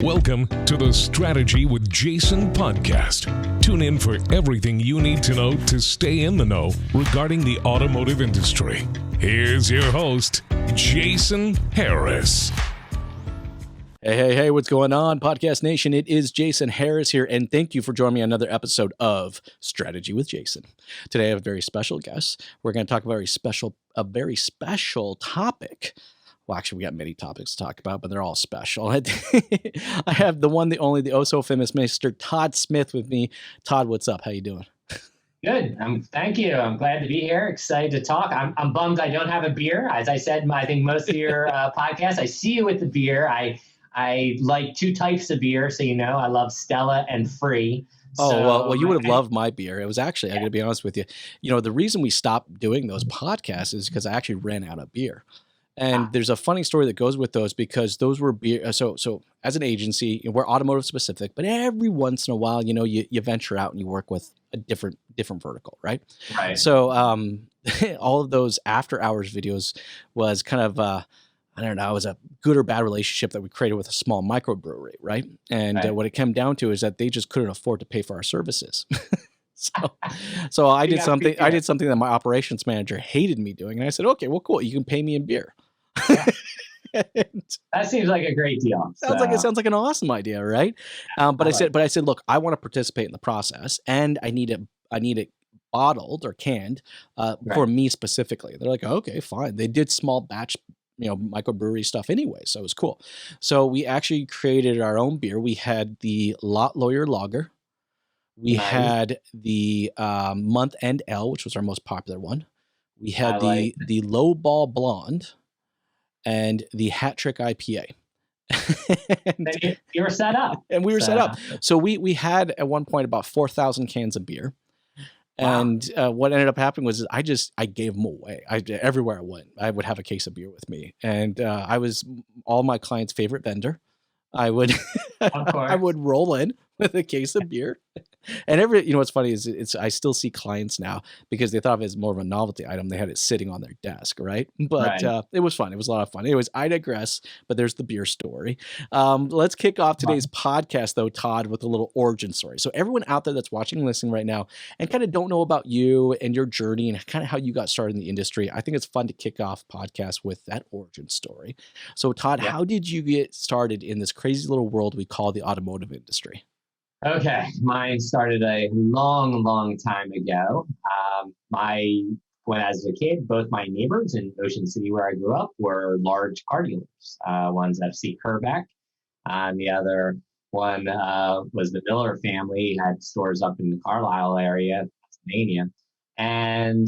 Welcome to the Strategy with Jason podcast. Tune in for everything you need to know to stay in the know regarding the automotive industry. Here's your host, Jason Harris. Hey, what's going on, Podcast Nation? It is Jason Harris here, and thank you for joining me on another episode of Strategy with Jason. Today, I have a very special guest. We're going to talk about a very special topic. Well, actually, we got many topics to talk about, but they're all special. I have the one, the only, the oh-so-famous Mr. Todd Smith with me. Todd, what's up? How you doing? Good. Thank you. I'm glad to be here. Excited to talk. I'm bummed I don't have a beer. As I said, I think most of your podcasts, I see you with the beer. I like two types of beer, so you know. I love Stella and Free. Well, you would have loved my beer. It was actually, I'm going to be honest with you. You know, the reason we stopped doing those podcasts is because I actually ran out of beer. And there's a funny story that goes with those because those were beer. So as an agency, we're automotive specific, but every once in a while, you know, you venture out and you work with a different vertical, right? Right. So all of those after hours videos was kind of I don't know, it was a good or bad relationship that we created with a small microbrewery, right? And what it came down to is that they just couldn't afford to pay for our services. So I did something that my operations manager hated me doing, and I said, "Okay, well, cool. You can pay me in beer." Yeah. That seems like a great deal. Sounds like an awesome idea, right? But I said, look, I want to participate in the process, and I need it bottled or canned for me specifically. They're like, okay, fine. They did small batch, microbrewery stuff anyway, so it was cool. So we actually created our own beer. We had the Lot Lawyer Lager. We had the Month End Ale, which was our most popular one. We had the Low Ball Blonde and the Hat Trick IPA. You were set up. And we were set up. So we had at one point about 4,000 cans of beer. Wow. And what ended up happening was I gave them away. Everywhere I went, I would have a case of beer with me. And I was all my clients' favorite vendor. I would I would roll in with a case of beer. And what's funny is I still see clients now because they thought of it as more of a novelty item. They had it sitting on their desk, right? But it was fun. It was a lot of fun. Anyways, I digress, but there's the beer story. Let's kick off today's podcast, though, Todd, with a little origin story. So everyone out there that's watching and listening right now and kind of don't know about you and your journey and kind of how you got started in the industry, I think it's fun to kick off podcasts with that origin story. So, Todd, how did you get started in this crazy little world we call the automotive industry? Okay, mine started a long time ago. When I was a kid, both my neighbors in Ocean City, where I grew up, were large car dealers. One's FC Kerbeck. The other one was the Miller family, had stores up in the Carlisle area, Pennsylvania. And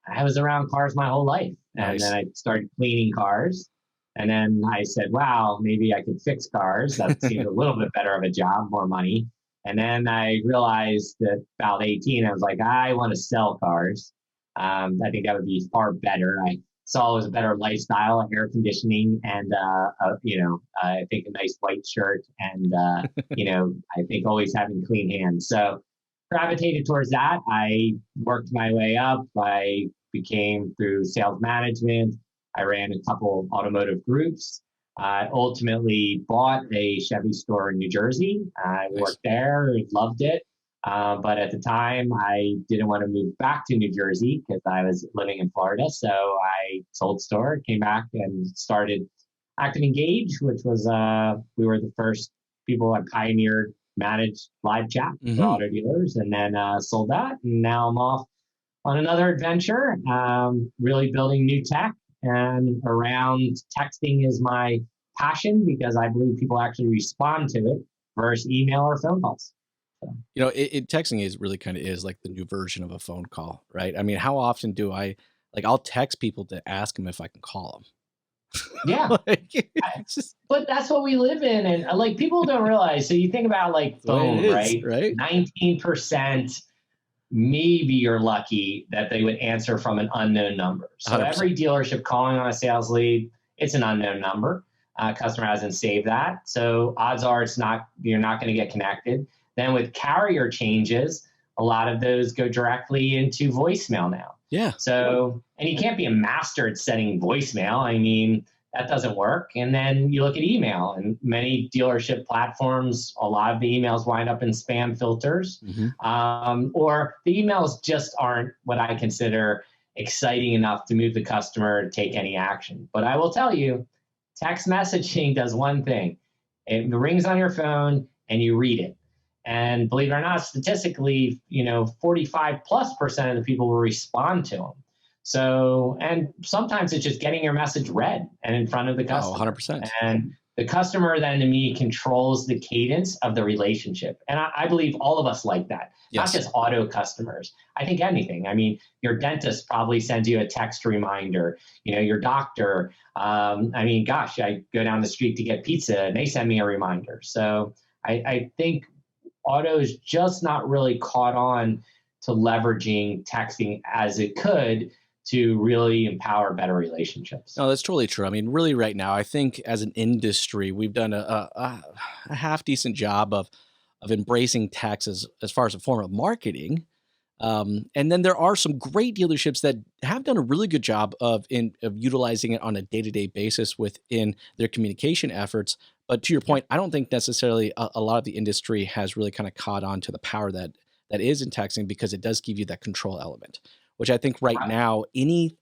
I was around cars my whole life. And then I started cleaning cars. And then I said, wow, maybe I could fix cars. That seemed a little bit better of a job, more money. And then I realized that about 18, I was like, I want to sell cars. I think that would be far better. I saw it was a better lifestyle, air conditioning, and I think a nice white shirt, and I think always having clean hands. So gravitated towards that. I worked my way up. I became through sales management. I ran a couple automotive groups. I ultimately bought a Chevy store in New Jersey. I worked there, loved it. But at the time, I didn't want to move back to New Jersey because I was living in Florida. So I sold the store, came back and started Active Engage, which was, we were the first people that pioneered managed live chat for auto dealers, and then sold that. And now I'm off on another adventure, really building new tech. And around texting is my passion because I believe people actually respond to it versus email or phone calls. So. Texting is really kind of is like the new version of a phone call, right? I mean, how often do I'll text people to ask them if I can call them. Yeah. But that's what we live in. And people don't realize. So you think about phone, right? 19%. Maybe you're lucky that they would answer from an unknown number. So 100%. Every dealership calling on a sales lead, it's an unknown number. Customer hasn't saved that. So odds are you're not going to get connected. Then with carrier changes, a lot of those go directly into voicemail now. Yeah. So, and you can't be a master at setting voicemail. I mean, that doesn't work. And then you look at email, and many dealership platforms, a lot of the emails wind up in spam filters, or the emails just aren't what I consider exciting enough to move the customer to take any action. But I will tell you, text messaging does one thing. It rings on your phone and you read it. And believe it or not, statistically, 45+% of the people will respond to them. So, and sometimes it's just getting your message read and in front of the customer. 100%. And the customer then, to me, controls the cadence of the relationship. And I believe all of us like that, Yes. not just auto customers. I think anything. I mean, your dentist probably sends you a text reminder, your doctor. Gosh, I go down the street to get pizza and they send me a reminder. So I think auto is just not really caught on to leveraging texting as it could to really empower better relationships. No, that's totally true. I mean, really right now, I think as an industry, we've done a half decent job of embracing text as far as a form of marketing. And then there are some great dealerships that have done a really good job of utilizing it on a day-to-day basis within their communication efforts. But to your point, I don't think necessarily a lot of the industry has really kind of caught on to the power that is in texting, because it does give you that control element, which I think right now, any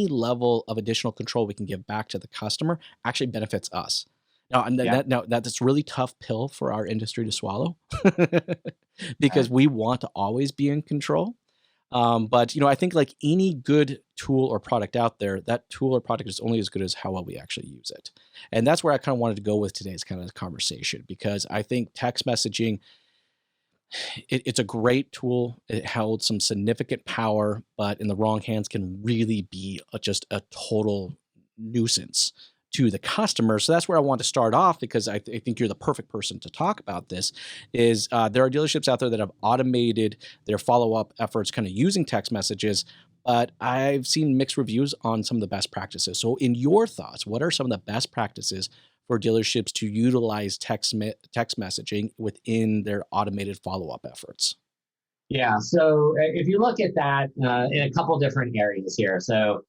level of additional control we can give back to the customer actually benefits us. Now, and that's a really tough pill for our industry to swallow because we want to always be in control. But I think like any good tool or product out there, that tool or product is only as good as how well we actually use it. And that's where I kind of wanted to go with today's kind of conversation, because I think text messaging, it's a great tool. It holds some significant power, but in the wrong hands can really be just a total nuisance to the customer. So that's where I want to start off, because I think you're the perfect person to talk about this. Is there are dealerships out there that have automated their follow-up efforts kind of using text messages, but I've seen mixed reviews on some of the best practices. So in your thoughts, what are some of the best practices for dealerships to utilize text messaging within their automated follow-up efforts? Yeah, so if you look at that in a couple different areas here. So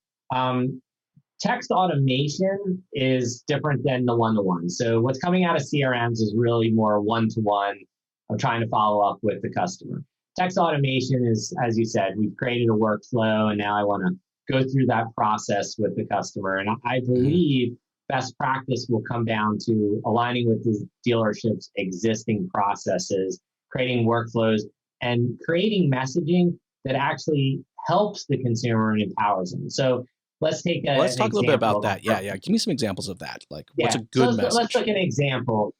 text automation is different than the one-to-one. So what's coming out of CRMs is really more one-to-one of trying to follow up with the customer. Text automation is, as you said, we've created a workflow, and now I want to go through that process with the customer. And I believe best practice will come down to aligning with the dealership's existing processes, creating workflows, and creating messaging that actually helps the consumer and empowers them. So let's talk a little bit about that. Yeah. Give me some examples of that. Like, what's a good message? Let's look at an example.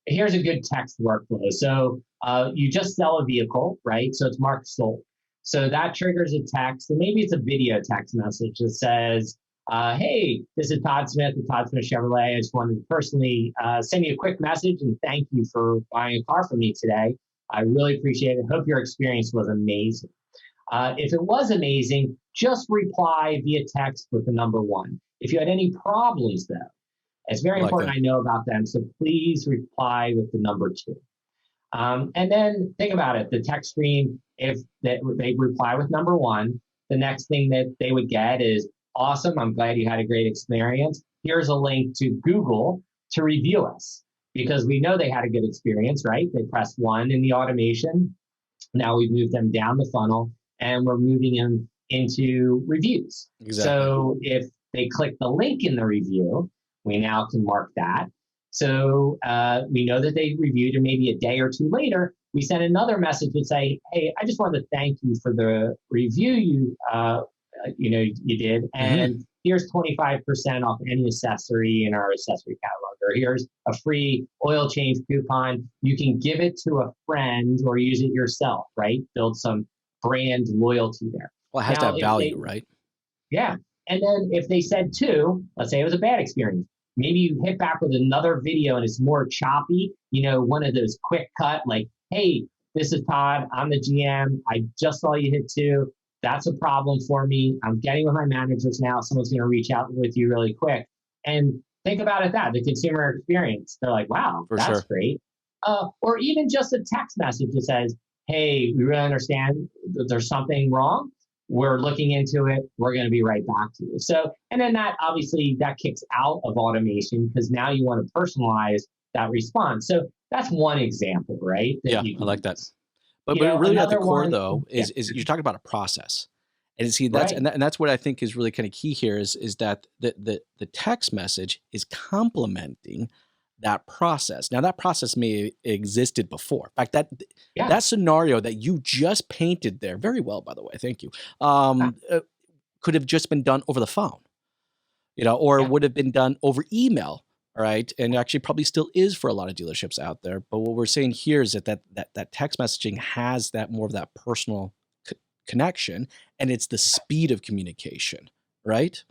Here's a good text workflow. So you just sell a vehicle, right? So it's marked sold. So that triggers a text, and maybe it's a video text message that says, hey, this is Todd Smith with Todd Smith Chevrolet. I just wanted to personally send you a quick message and thank you for buying a car from me today. I really appreciate it. Hope your experience was amazing. If it was amazing, just reply via text with the number 1. If you had any problems, though, it's very important I know about them, so please reply with the number 2. And then think about it. The text stream, if they reply with number 1, the next thing that they would get is, awesome, I'm glad you had a great experience. Here's a link to Google to review us, because we know they had a good experience, right? They pressed 1 in the automation. Now we've moved them down the funnel, and we're moving them into reviews. Exactly. So if they click the link in the review, we now can mark that. So we know that they reviewed, and maybe a day or 2 later, we send another message that say, hey, I just wanted to thank you for the review you did, and here's 25% off any accessory in our accessory catalog, or here's a free oil change coupon. You can give it to a friend or use it yourself, right? Build some brand loyalty there. Well, it has to have value, right? Yeah. And then if they said 2, let's say it was a bad experience, maybe you hit back with another video and it's more choppy, one of those quick cut, like, hey, this is Todd, I'm the GM, I just saw you hit 2. That's a problem for me. I'm getting with my managers now. Someone's going to reach out with you really quick. And think about it the consumer experience. They're like, wow, that's great. Or even just a text message that says, hey, we really understand that there's something wrong. we're looking into it. We're going to be right back to you. So, and then that obviously that kicks out of automation because now you want to personalize that response. So that's one example, right? Yeah, I like that. But really at the core though is you're talking about a process. And see, that's right. and that's what I think is really kind of key here is that the text message is complementing that process. Now that process may have existed before. In fact, that scenario that you just painted there very well, by the way, thank you, could have just been done over the phone, or would have been done over email. All right. And actually probably still is for a lot of dealerships out there. But what we're saying here is that text messaging has that more of that personal connection, and it's the speed of communication, right?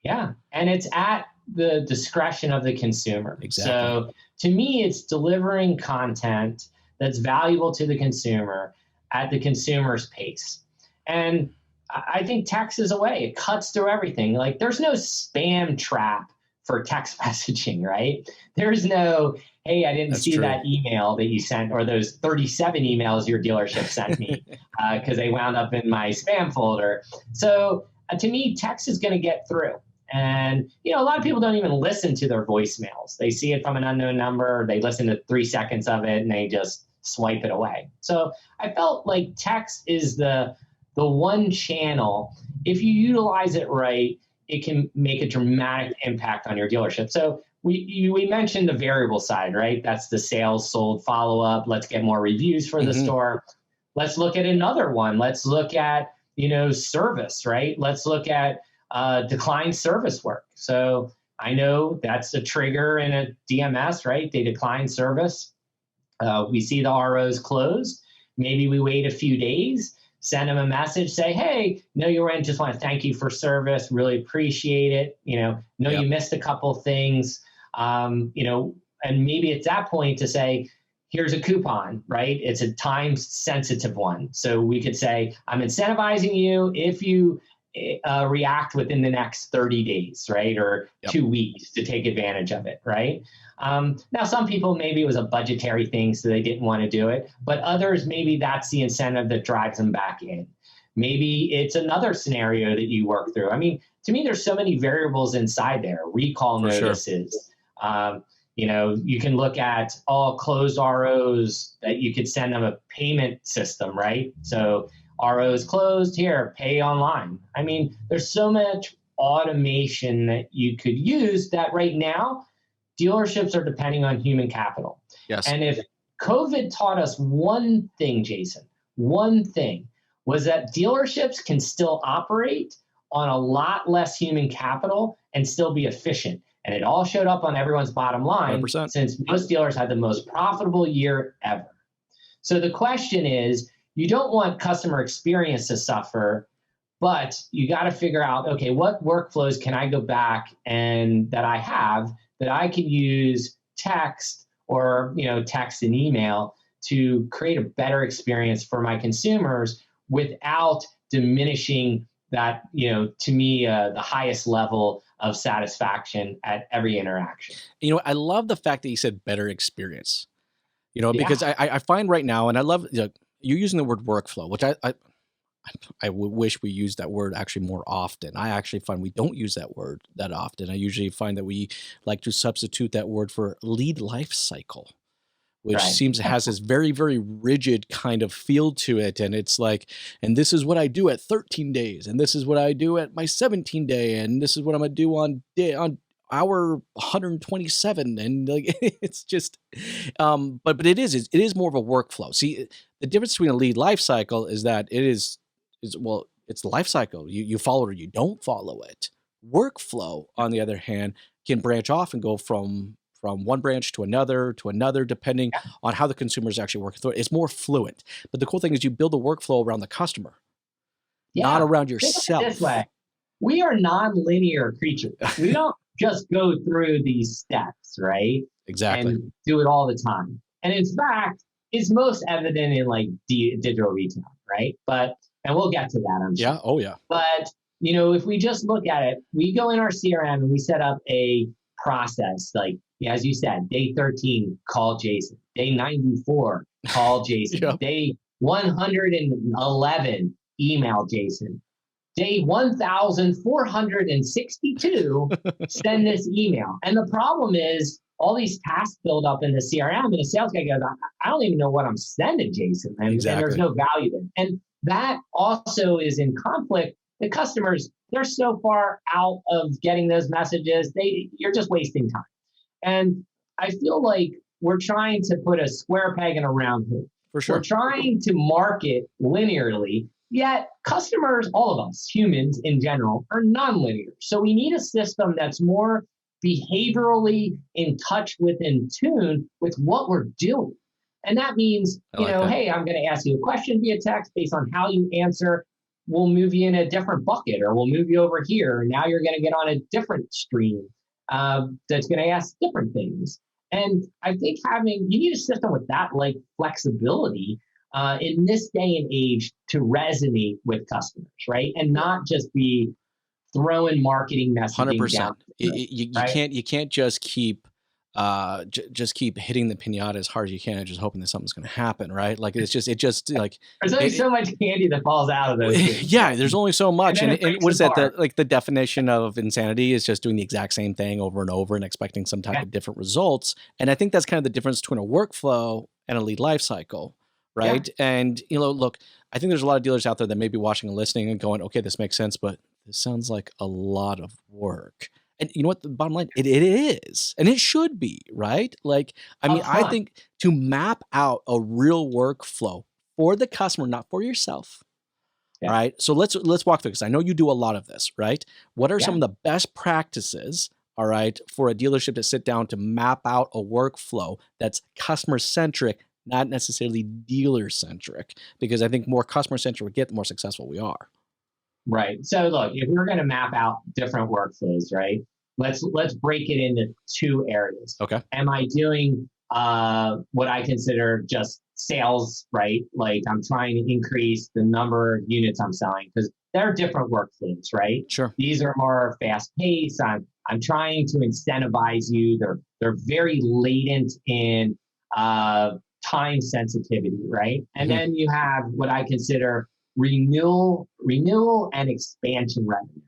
Yeah. And it's at the discretion of the consumer. Exactly. So to me, it's delivering content that's valuable to the consumer at the consumer's pace. And I think text is a way. It cuts through everything. Like there's no spam trap for text messaging, right? There's no, hey, I didn't see that email that you sent, or those 37 emails your dealership sent me because they wound up in my spam folder. So to me, text is going to get through. And, a lot of people don't even listen to their voicemails. They see it from an unknown number, they listen to 3 seconds of it, and they just swipe it away. So I felt like text is the one channel. If you utilize it right, it can make a dramatic impact on your dealership. So we mentioned the variable side, right? That's the sales, sold, follow-up. Let's get more reviews for the store. Let's look at another one. Let's look at, service, right? Let's look at declined service work. So I know that's a trigger in a DMS, right? They decline service. We see the ROs closed. Maybe we wait a few days, send them a message, say, hey, know you were in, just want to thank you for service. Really appreciate it. You missed a couple things, and maybe at that point to say, here's a coupon, right? It's a time sensitive one. So we could say, I'm incentivizing you if you react within the next 30 days, right? Or 2 weeks to take advantage of it, right? Now, some people, maybe it was a budgetary thing, so they didn't want to do it. But others, maybe that's the incentive that drives them back in. Maybe it's another scenario that you work through. I mean, to me, there's so many variables inside there. Recall notices. You can look at all closed ROs that you could send them a payment system, right? So ROs closed, here, pay online. I mean, there's so much automation that you could use that right now, dealerships are depending on human capital. Yes. And if COVID taught us one thing, Jason, one thing, was that dealerships can still operate on a lot less human capital and still be efficient. And it all showed up on everyone's bottom line 100%. Since most dealers had the most profitable year ever. So the question is, you don't want customer experience to suffer, but you got to figure out, okay, what workflows can I go back and that I have that I can use text or, text and email to create a better experience for my consumers without diminishing that, to me, the highest level of satisfaction at every interaction. I love the fact that you said better experience, because I find right now, and I love you're using the word workflow, which I wish we used that word actually more often. I actually find we don't use that word that often. I usually find that we like to substitute that word for lead life cycle, which seems has this very, very rigid kind of feel to it. And it's like, and this is what I do at 13 days, and this is what I do at my 17 day, and this is what I'm going to do on hour 127. And like, it's just, but it is more of a workflow. See, the difference between a lead life cycle is that it's the life cycle. You follow it or you don't follow it. Workflow, on the other hand, can branch off and go from one branch to another, depending on how the consumer is actually working through it. It's more fluent. But the cool thing is you build the workflow around the customer, not around yourself. This way, we are non-linear creatures. We don't just go through these steps, right? Exactly. And do it all the time. And in fact, it's most evident in like digital retail, right? And we'll get to that, I'm sure. Yeah. Oh, yeah. But, if we just look at it, we go in our CRM and we set up a process, like, as you said, day 13, call Jason. Day 94, call Jason. Day 111, email Jason. day 1462, send this email. And the problem is all these tasks build up in the CRM, and the sales guy goes, I don't even know what I'm sending, Jason. And there's no value there. And that also is in conflict. The customers, they're so far out of getting those messages, you're just wasting time. And I feel like we're trying to put a square peg in a round hole. For sure. We're trying to market linearly, yet customers, all of us, humans in general, are nonlinear. So we need a system that's more behaviorally in touch with, in tune with what we're doing. And that means, hey, I'm going to ask you a question via text based on how you answer. We'll move you in a different bucket, or we'll move you over here. Now you're going to get on a different stream that's going to ask different things. And I think you need a system with that like flexibility in this day and age to resonate with customers, right? And not just be throwing marketing messaging 100%. down. You can't just keep hitting the pinata as hard as you can and just hoping that something's going to happen, right? Like it just like there's only so much candy that falls out of those things. Yeah, there's only so much. And what is that? The definition of insanity is just doing the exact same thing over and over and expecting some type of different results. And I think that's kind of the difference between a workflow and a lead life cycle, right? Yeah. And look, I think there's a lot of dealers out there that may be watching and listening and going, okay, this makes sense, but this sounds like a lot of work. And you know what? The bottom line, it is, and it should be, right? Like, I think to map out a real workflow for the customer, not for yourself, right? So let's walk through, because I know you do a lot of this, right? What are some of the best practices, all right, for a dealership to sit down to map out a workflow that's customer-centric, not necessarily dealer-centric? Because I think more customer-centric we get, the more successful we are. Right. So look, if we're going to map out different workflows, right? Let's break it into two areas. Okay. Am I doing what I consider just sales, right? Like I'm trying to increase the number of units I'm selling, because they're different workflows, right? Sure. These are more fast paced. I'm trying to incentivize you. They're very latent in time sensitivity, right? And then you have what I consider renewal and expansion revenue.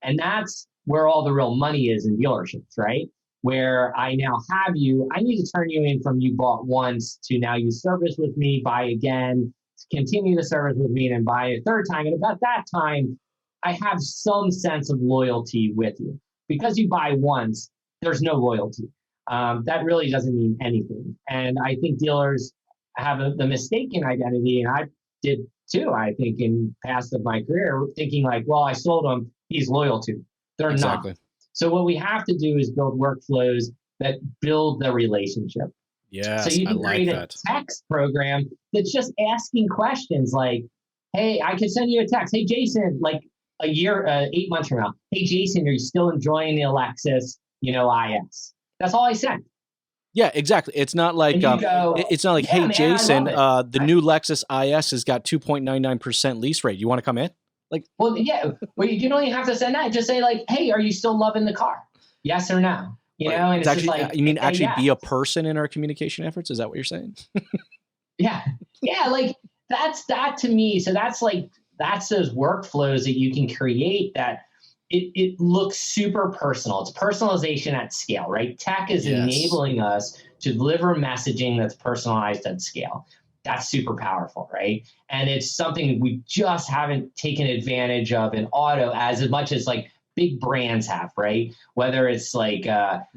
And that's where all the real money is in dealerships, right? Where I now have you, I need to turn you in from you bought once to now you service with me, buy again, continue to service with me, and then buy a third time. And about that time, I have some sense of loyalty with you. Because you buy once, there's no loyalty. That really doesn't mean anything. And I think dealers have the mistaken identity, and I did too, I think, in past of my career, thinking like, well, I sold him, he's loyal to. They're not. So what we have to do is build workflows that build the relationship. Yes, so you can create a text program that's just asking questions like, hey, I can send you a text. Hey, Jason, like a year, 8 months from now. Hey, Jason, are you still enjoying the Lexus, IS? That's all I sent. Yeah, exactly. It's not like it's not like, hey, man, Jason, the new Lexus IS has got 2.99% lease rate. You want to come in? Like, well, yeah. Well, you don't even have to send that. Just say like, hey, are you still loving the car? Yes or no? And it's actually, just like, you mean actually be a person in our communication efforts? Is that what you're saying? Yeah. Like that to me. So that's those workflows that you can create that it looks super personal. It's personalization at scale, right? Tech is enabling us to deliver messaging that's personalized at scale. That's super powerful, right? And it's something we just haven't taken advantage of in auto as much as like big brands have, right? Whether it's like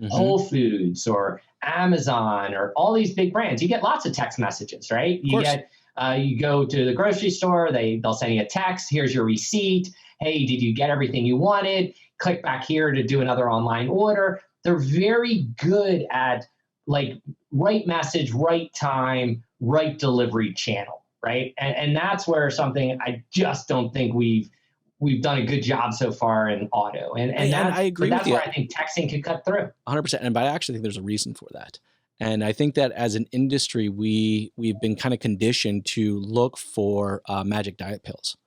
Whole Foods or Amazon or all these big brands, you get lots of text messages, right? You go to the grocery store, they'll send you a text. Here's your receipt. Hey, did you get everything you wanted? Click back here to do another online order. They're very good at like right message, right time, right delivery channel, right? And that's where something I just don't think we've done a good job so far in auto. And I agree with you. That's where I think texting could cut through. 100%. But I actually think there's a reason for that. And I think that as an industry, we've been kind of conditioned to look for magic diet pills.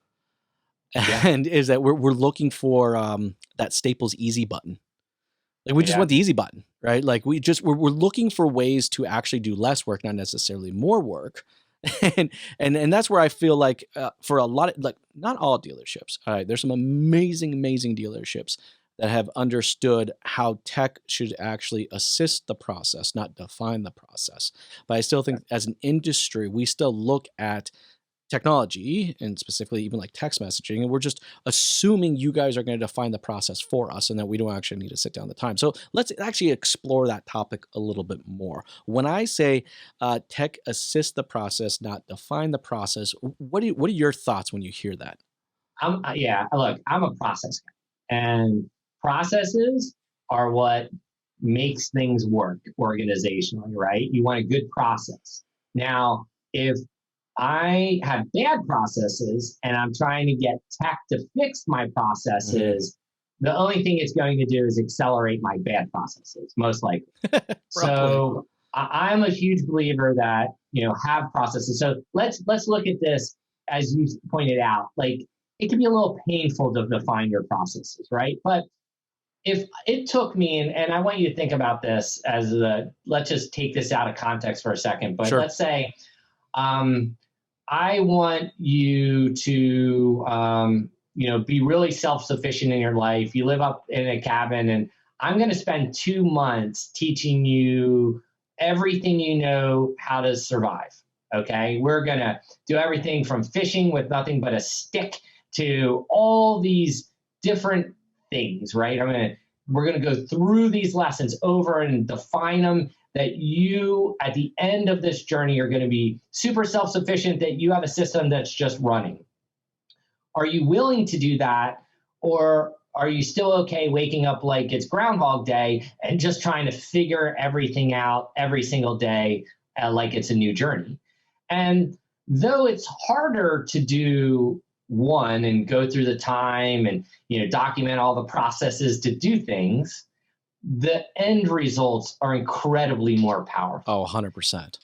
And is that we're looking for that Staples easy button. Like we just want the easy button, right? Like we're looking for ways to actually do less work, not necessarily more work. And that's where I feel like for a lot of, like, not all dealerships. All right, there's some amazing dealerships that have understood how tech should actually assist the process, not define the process. But I still think as an industry, we still look at technology and specifically even like text messaging, and we're just assuming you guys are going to define the process for us and that we don't actually need to sit down the time. So let's actually explore that topic a little bit more. When I say tech assist the process, not define the process, what are your thoughts when you hear that? Yeah, look, I'm a process guy, and processes are what makes things work organizationally, right? You want a good process. Now, if I have bad processes and I'm trying to get tech to fix my processes, the only thing it's going to do is accelerate my bad processes, most likely. So I'm a huge believer that, have processes. So let's look at this, as you pointed out, like it can be a little painful to define your processes, right? But if it took me, and I want you to think about this as let's just take this out of context for a second, but let's say, I want you to, be really self-sufficient in your life. You live up in a cabin, and I'm going to spend 2 months teaching you everything you know how to survive. Okay. We're going to do everything from fishing with nothing but a stick to all these different things, right? We're going to go through these lessons over and define them, that you, at the end of this journey, are going to be super self-sufficient, that you have a system that's just running. Are you willing to do that? Or are you still okay waking up like it's Groundhog Day and just trying to figure everything out every single day like it's a new journey? And though it's harder to do one and go through the time and document all the processes to do things, the end results are incredibly more powerful. Oh, 100%.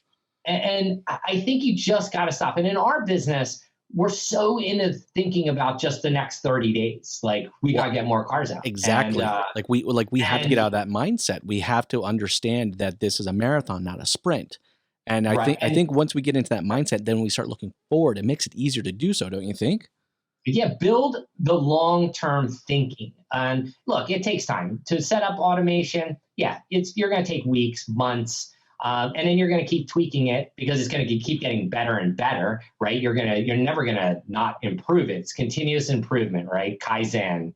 And I think you just got to stop. And in our business, we're so into thinking about just the next 30 days. Like we got to get more cars out. Exactly. And, we have to get out of that mindset. We have to understand that this is a marathon, not a sprint. And I think once we get into that mindset, then we start looking forward. It makes it easier to do so, don't you think? Yeah, build the long-term thinking. And look, it takes time to set up automation. Yeah, you're going to take weeks, months, and then you're going to keep tweaking it because it's going to keep getting better and better, right? You're never going to not improve it. It's continuous improvement, right? Kaizen.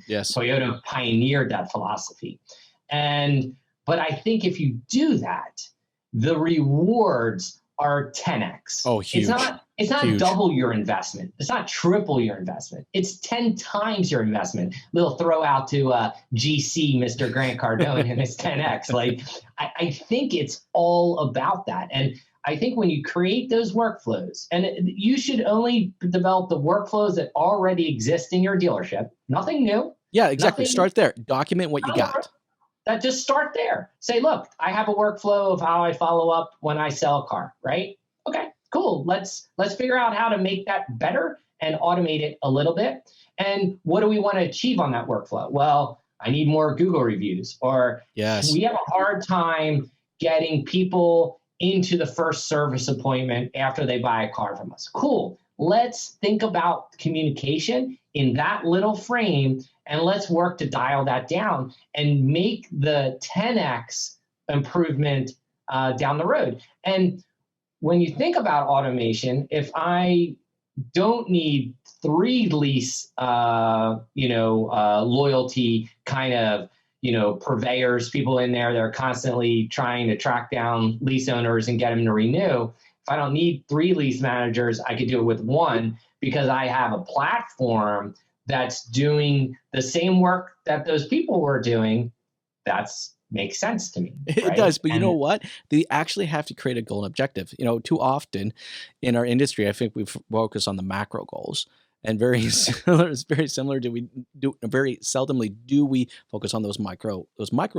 Yes. Toyota pioneered that philosophy. But I think if you do that, the rewards are 10x. Oh, huge. It's not huge. Double your investment. It's not triple your investment. It's 10 times your investment. Little throw out to GC, Mr. Grant Cardone, and it's 10x. Like, I think it's all about that. And I think when you create those workflows, and you should only develop the workflows that already exist in your dealership, nothing new. Yeah, exactly. Start there. Document what you got. That just start there. Say, look, I have a workflow of how I follow up when I sell a car, right? Okay, cool. Let's figure out how to make that better and automate it a little bit. And what do we want to achieve on that workflow? Well, I need more Google reviews, or yes, we have a hard time getting people into the first service appointment after they buy a car from us. Cool. Let's think about communication in that little frame, and let's work to dial that down and make the 10x improvement down the road. And when you think about automation, if I don't need 3 lease, loyalty kind of, purveyors, people in there that are constantly trying to track down lease owners and get them to renew. If I don't need 3 lease managers, I could do it with 1 because I have a platform that's doing the same work that those people were doing. That's makes sense to me. Right? It does, but you know what? They actually have to create a goal and objective. Too often in our industry, I think we focus on the macro goals, and very similar. Very seldomly do we focus on those micro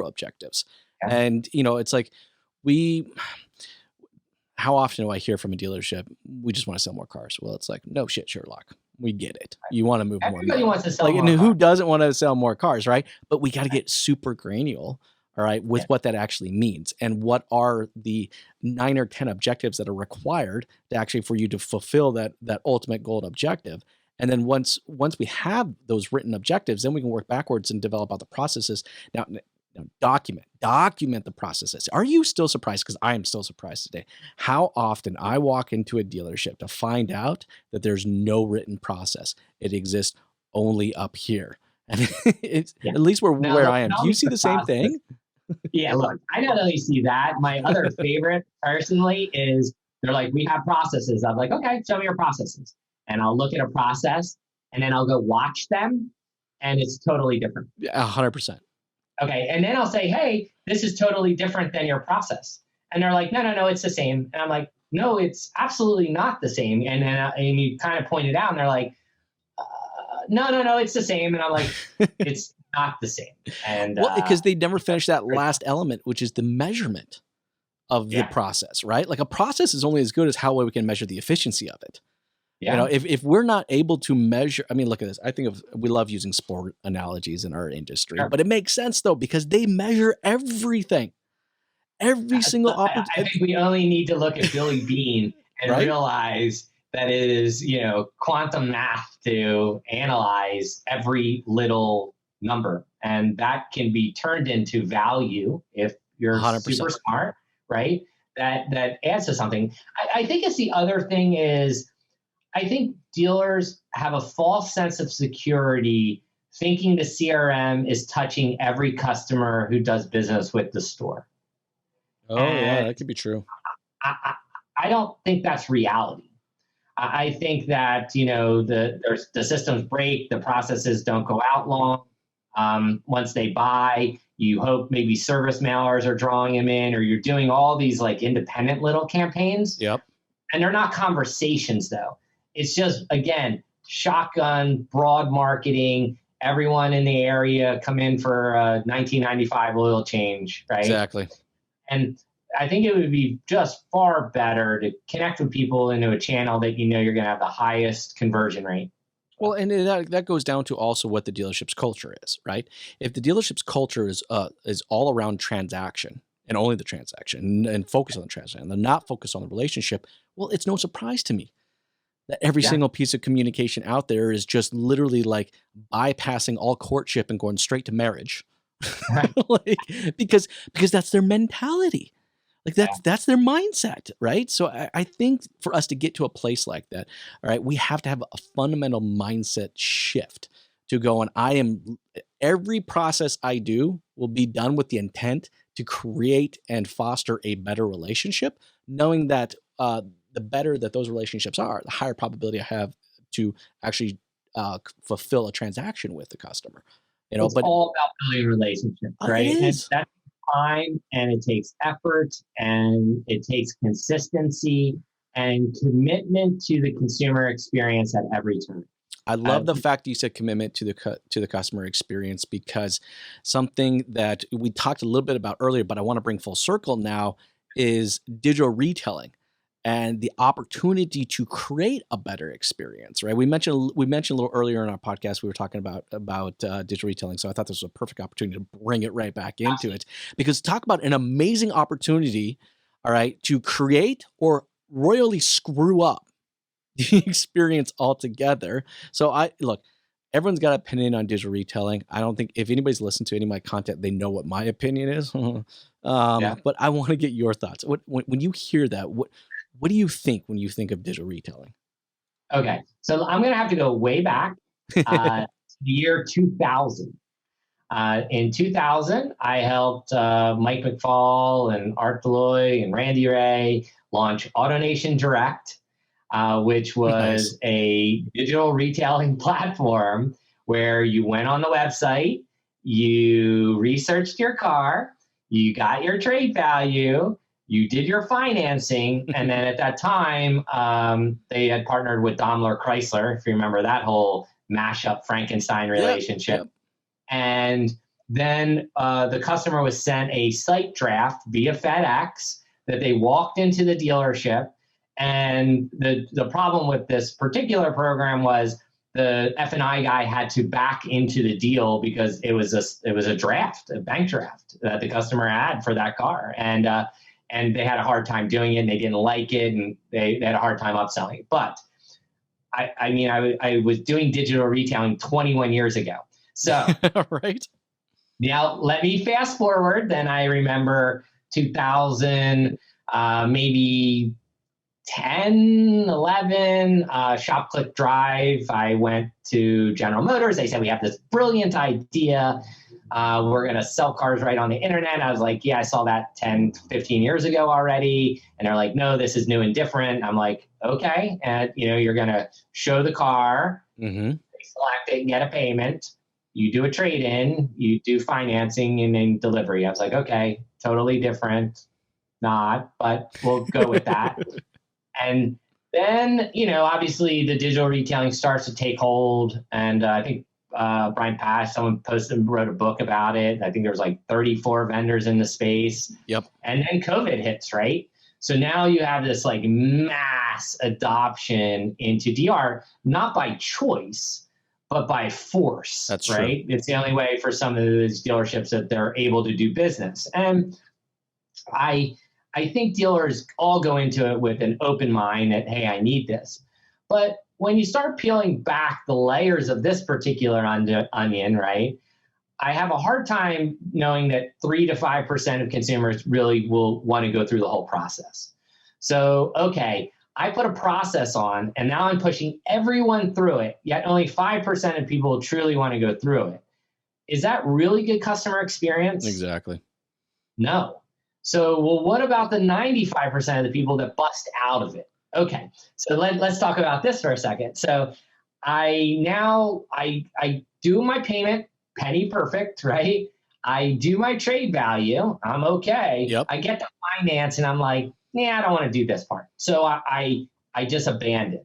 objectives. Yeah. And it's like how often do I hear from a dealership, we just want to sell more cars? Well, it's like, no shit, Sherlock. We get it. You want to move more. Everybody wants to sell more cars. Who doesn't want to sell more cars, right? But we got to get super granular all right, with what that actually means and what are the 9 or 10 objectives that are required to actually for you to fulfill that ultimate goal and objective. And then once we have those written objectives, then we can work backwards and develop out the processes. Now document the processes. Are you still surprised? Because I am still surprised today how often I walk into a dealership to find out that there's no written process. It exists only up here. And it's at least where I am. Do you see the same thing? Yeah, look, I not only see that, my other favorite personally is they're like, we have processes. I'm like, okay, show me your processes. And I'll look at a process and then I'll go watch them and it's totally different. 100%. Okay. And then I'll say, hey, this is totally different than your process. And they're like, no, it's the same. And I'm like, no, it's absolutely not the same. And then and you kind of point it out and they're like, no, it's the same. And I'm like, it's not the same. And well, because they never finish that last element, which is the measurement of the process, right? Like a process is only as good as how well we can measure the efficiency of it. Yeah. You know, if we're not able to measure, I mean, look at this. We love using sport analogies in our industry, but it makes sense though, because they measure everything, every single opportunity. I think we only need to look at Billy Bean and realize that it is, quantum math to analyze every little number. And that can be turned into value if you're 100%. Super smart, right? That adds to something. I think it's the other thing is, I think dealers have a false sense of security thinking the CRM is touching every customer who does business with the store. Oh, yeah, that could be true. I don't think that's reality. I think that, the systems break, the processes don't go out long. Once they buy, you hope maybe service mailers are drawing them in, or you're doing all these like independent little campaigns. Yep. And they're not conversations though. It's just, again, shotgun, broad marketing, everyone in the area come in for a 1995 oil change, right? Exactly. And I think it would be just far better to connect with people into a channel that you're going to have the highest conversion rate. Well, and that goes down to also what the dealership's culture is, right? If the dealership's culture is all around transaction and only the transaction and focus on the transaction, and not focus on the relationship, well, it's no surprise to me that every single piece of communication out there is just literally like bypassing all courtship and going straight to marriage, like, because that's their mentality. Like that's their mindset, right? So I think for us to get to a place like that, all right, we have to have a fundamental mindset shift to go, and every process I do will be done with the intent to create and foster a better relationship, knowing that the better that those relationships are, the higher probability I have to actually fulfill a transaction with the customer. It's all about building relationships, right? It is. And that's time, and it takes effort, and it takes consistency and commitment to the consumer experience at every turn. I love the fact that you said commitment to the customer experience, because something that we talked a little bit about earlier, but I want to bring full circle now, is digital retailing and the opportunity to create a better experience, right? We mentioned a little earlier in our podcast, we were talking about digital retailing. So I thought this was a perfect opportunity to bring it right back into it, because talk about an amazing opportunity, all right, to create or royally screw up the experience altogether. So everyone's got an opinion on digital retailing. I don't think if anybody's listened to any of my content, they know what my opinion is. But I want to get your thoughts. When you hear that, what do you think when you think of digital retailing? Okay, so I'm going to have to go way back to the year 2000. In 2000, I helped Mike McFall and Art Deloy and Randy Ray launch AutoNation Direct, which was a digital retailing platform where you went on the website, you researched your car, you got your trade value, you did your financing, and then at that time, they had partnered with Daimler Chrysler, if you remember that whole mashup Frankenstein relationship. Yep. And then the customer was sent a site draft via FedEx that they walked into the dealership. And the problem with this particular program was the F&I guy had to back into the deal because it was a draft, a bank draft that the customer had for that car. And they had a hard time doing it, and they didn't like it, and they had a hard time upselling it. But I was doing digital retailing 21 years ago. So right. Now let me fast forward. Then I remember 2000, maybe 10, 11, Shop Click Drive. I went to General Motors. They said, we have this brilliant idea. We're going to sell cars right on the internet. I was like, yeah, I saw that 10, 15 years ago already. And they're like, no, this is new and different. I'm like, okay. And, you're going to show the car, select it and get a payment. You do a trade-in, you do financing, and then delivery. I was like, okay, totally different. Not, but we'll go with that. And then, obviously the digital retailing starts to take hold. And I think Brian Pash, someone wrote a book about it. I think there was like 34 vendors in the space. Yep. And then COVID hits, right? So now you have this like mass adoption into DR, not by choice, but by force. That's right. True. It's the only way for some of these dealerships that they're able to do business. And I think dealers all go into it with an open mind that, hey, I need this. But when you start peeling back the layers of this particular onion, right, I have a hard time knowing that 3 to 5% of consumers really will want to go through the whole process. So, okay, I put a process on, and now I'm pushing everyone through it, yet only 5% of people truly want to go through it. Is that really good customer experience? Exactly. No. So, well, what about the 95% of the people that bust out of it? Okay, so let's talk about this for a second. So I do my payment, penny perfect, right? I do my trade value, I'm okay. Yep. I get the finance, and I'm like, I don't want to do this part. So I just abandon.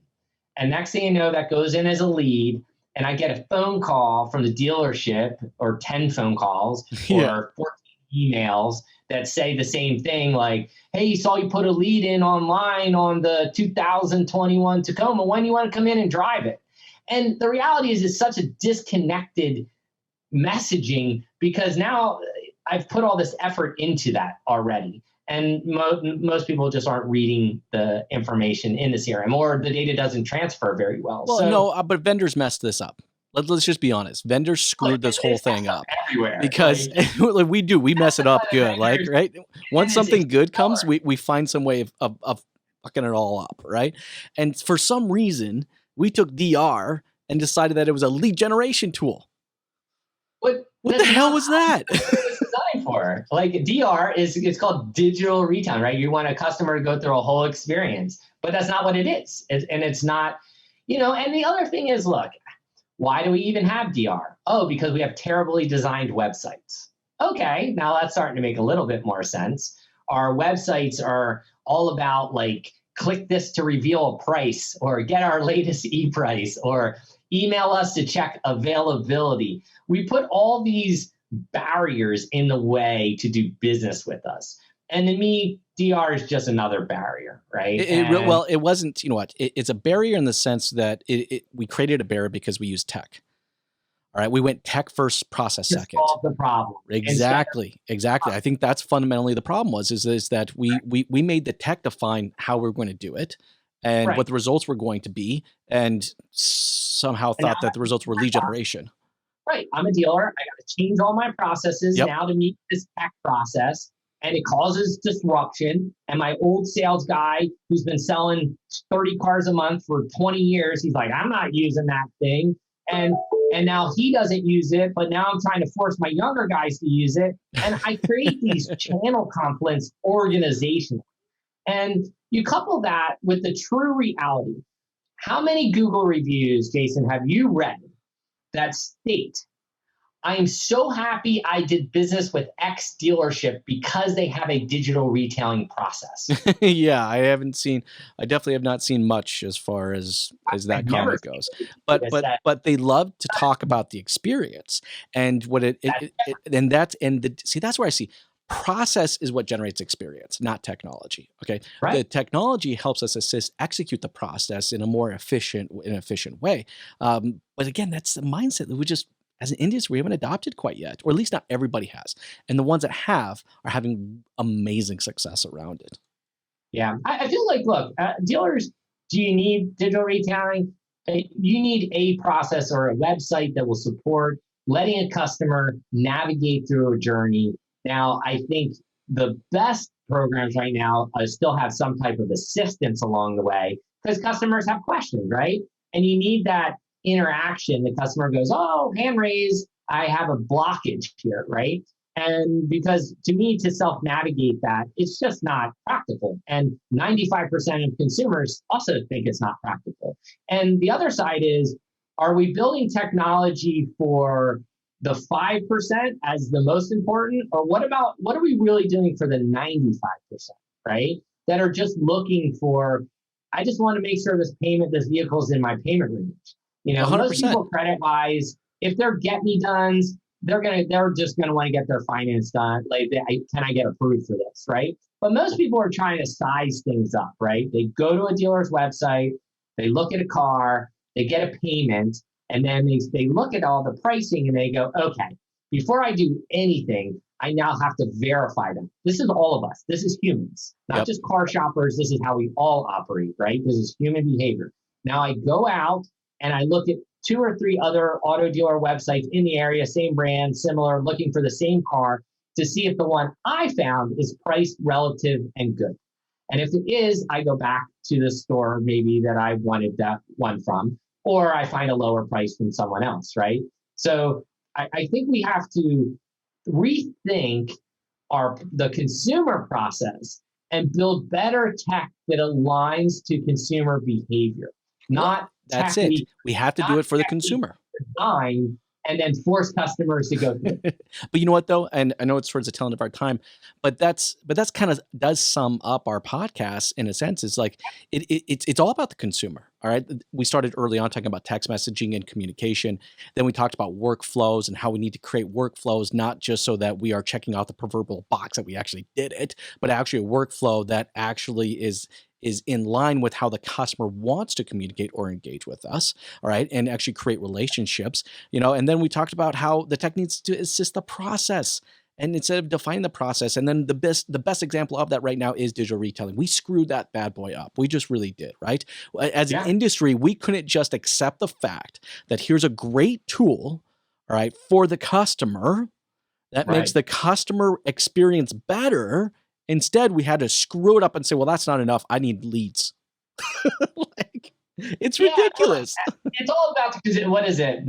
And next thing you know, that goes in as a lead, and I get a phone call from the dealership, or 10 phone calls, or 14 emails that say the same thing, like, hey, saw you put a lead in online on the 2021 Tacoma. When do you want to come in and drive it? And the reality is, it's such a disconnected messaging, because now I've put all this effort into that already. And most people just aren't reading the information in the CRM, or the data doesn't transfer very well. But vendors messed this up. Let's just be honest. Vendors screwed this whole thing up everywhere, because we mess it up good. Like, right. Once something good comes, we find some way of fucking it all up. Right. And for some reason, we took DR and decided that it was a lead generation tool. What the hell was that? It's designed for. Like, DR it's called digital retailing, right? You want a customer to go through a whole experience, but that's not what it is. And it's not, and the other thing is, look, why do we even have DR? Oh, because we have terribly designed websites. Okay, now that's starting to make a little bit more sense. Our websites are all about, like, click this to reveal a price, or get our latest e-price, or email us to check availability. We put all these barriers in the way to do business with us. And to me, DR is just another barrier, right? It wasn't, it's a barrier in the sense that we created a barrier because we use tech. All right. We went tech first, process second. Solve the problem. Exactly. I think that's fundamentally the problem is that we made the tech define how we're going to do it and what the results were going to be, and somehow thought that the results were lead generation. Right. I'm a dealer. I got to change all my processes now to meet this tech process. And it causes disruption. And my old sales guy, who's been selling 30 cars a month for 20 years, he's like, I'm not using that thing. And now he doesn't use it, but now I'm trying to force my younger guys to use it. And I create these channel conflicts organizationally. And you couple that with the true reality. How many Google reviews, Jason, have you read that state, I am so happy I did business with X dealership because they have a digital retailing process? Yeah, I definitely have not seen much as far as that comment goes. But they love to talk about the experience and what that's where I see Process is what generates experience, not technology. Okay. Right. The technology helps us execute the process in a more efficient way. But again, that's the mindset that we just, as an industry, we haven't adopted quite yet, or at least not everybody has. And the ones that have are having amazing success around it. Yeah. I feel like, look, dealers, do you need digital retailing? You need a process or a website that will support letting a customer navigate through a journey. Now, I think the best programs right now still have some type of assistance along the way because customers have questions, right? And you need that interaction. The customer goes, oh, hand raise, I have a blockage here, right? And because to me, to self-navigate that, it's just not practical. And 95% of consumers also think it's not practical. And the other side is, are we building technology for the 5% as the most important? Or what are we really doing for the 95%, right? That are just looking for, I just want to make sure this vehicle's in my payment range. 100%. Most people credit wise, if they're get me dones, they're just gonna want to get their finance done. Like, can I get approved for this, right? But most people are trying to size things up, right? They go to a dealer's website, they look at a car, they get a payment, and then they look at all the pricing and they go, okay, before I do anything, I now have to verify them. This is all of us. This is humans, not just car shoppers. This is how we all operate, right? This is human behavior. Now I go out and I look at 2 or 3 other auto dealer websites in the area, same brand, similar, looking for the same car to see if the one I found is priced relative and good. And if it is, I go back to the store maybe that I wanted that one from, or I find a lower price from someone else, right? So I think we have to rethink the consumer process and build better tech that aligns to consumer behavior, not That's it. We have to do it for the consumer. Design and then force customers to go through. But you know what though, and I know it's towards the tail end of our time, but that's kind of does sum up our podcast in a sense. It's like it's all about the consumer. All right. We started early on talking about text messaging and communication. Then we talked about workflows and how we need to create workflows, not just so that we are checking out the proverbial box that we actually did it, but actually a workflow that actually is in line with how the customer wants to communicate or engage with us, all right, and actually create relationships, and then we talked about how the tech needs to assist the process. And instead of defining the process, and then the best example of that right now is digital retailing. We screwed that bad boy up. We just really did, right? As an industry, we couldn't just accept the fact that here's a great tool, all right, for the customer that makes the customer experience better. Instead, we had to screw it up and say, well, that's not enough. I need leads. It's ridiculous. It's all about, because what is it?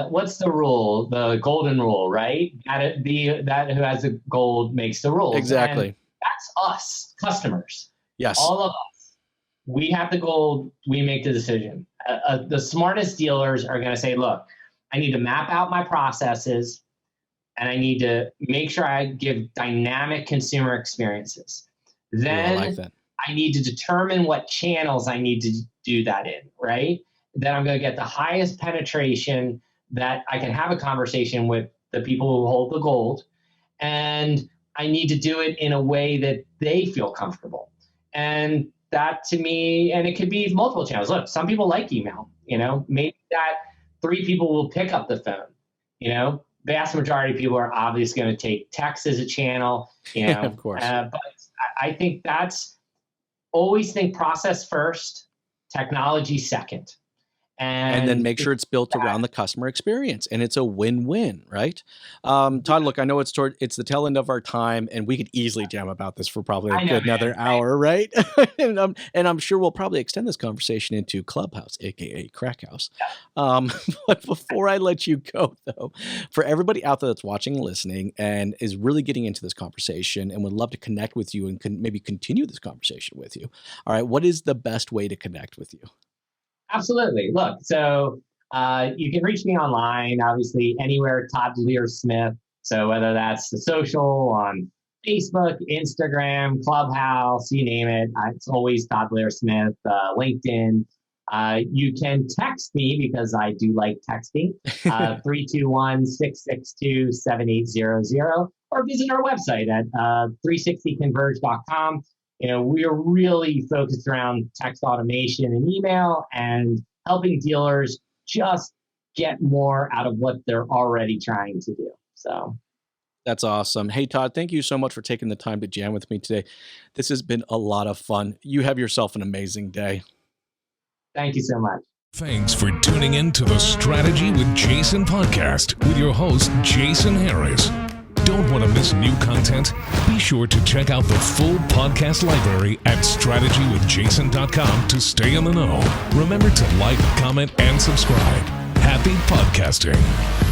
What's the rule? The golden rule, right? That who has the gold makes the rules. Exactly. And that's us, customers. Yes. All of us. We have the gold. We make the decision. The smartest dealers are going to say, look, I need to map out my processes and I need to make sure I give dynamic consumer experiences. Then I like that. I need to determine what channels I need to do that in, right? Then I'm going to get the highest penetration that I can have a conversation with the people who hold the gold. And I need to do it in a way that they feel comfortable. And that to me, and it could be multiple channels. Look, some people like email, maybe that 3 people will pick up the phone, vast majority of people are obviously going to take text as a channel, of course. But I think that's always think process first, technology second. And then make sure it's built around the customer experience, and it's a win-win, right? Todd, look, I know it's the tail end of our time, and we could easily jam about this for probably another hour, right? and I'm sure we'll probably extend this conversation into Clubhouse, aka Crack House. But before I let you go, though, for everybody out there that's watching and listening and is really getting into this conversation and would love to connect with you and maybe continue this conversation with you, all right, what is the best way to connect with you? Absolutely. Look, so you can reach me online, obviously, anywhere, Todd Smith. So whether that's the social on Facebook, Instagram, Clubhouse, you name it, it's always Todd Smith, LinkedIn. You can text me because I do like texting, 321-662-7800. or visit our website at 360converge.com. We are really focused around text automation and email and helping dealers just get more out of what they're already trying to do. So that's awesome. Hey, Todd, thank you so much for taking the time to jam with me today. This has been a lot of fun. You have yourself an amazing day. Thank you so much. Thanks for tuning in to the Strategy with Jason podcast with your host, Jason Harris. Don't want to miss new content? Be sure to check out the full podcast library at strategywithjason.com to stay in the know. Remember to like, comment, and subscribe. Happy podcasting.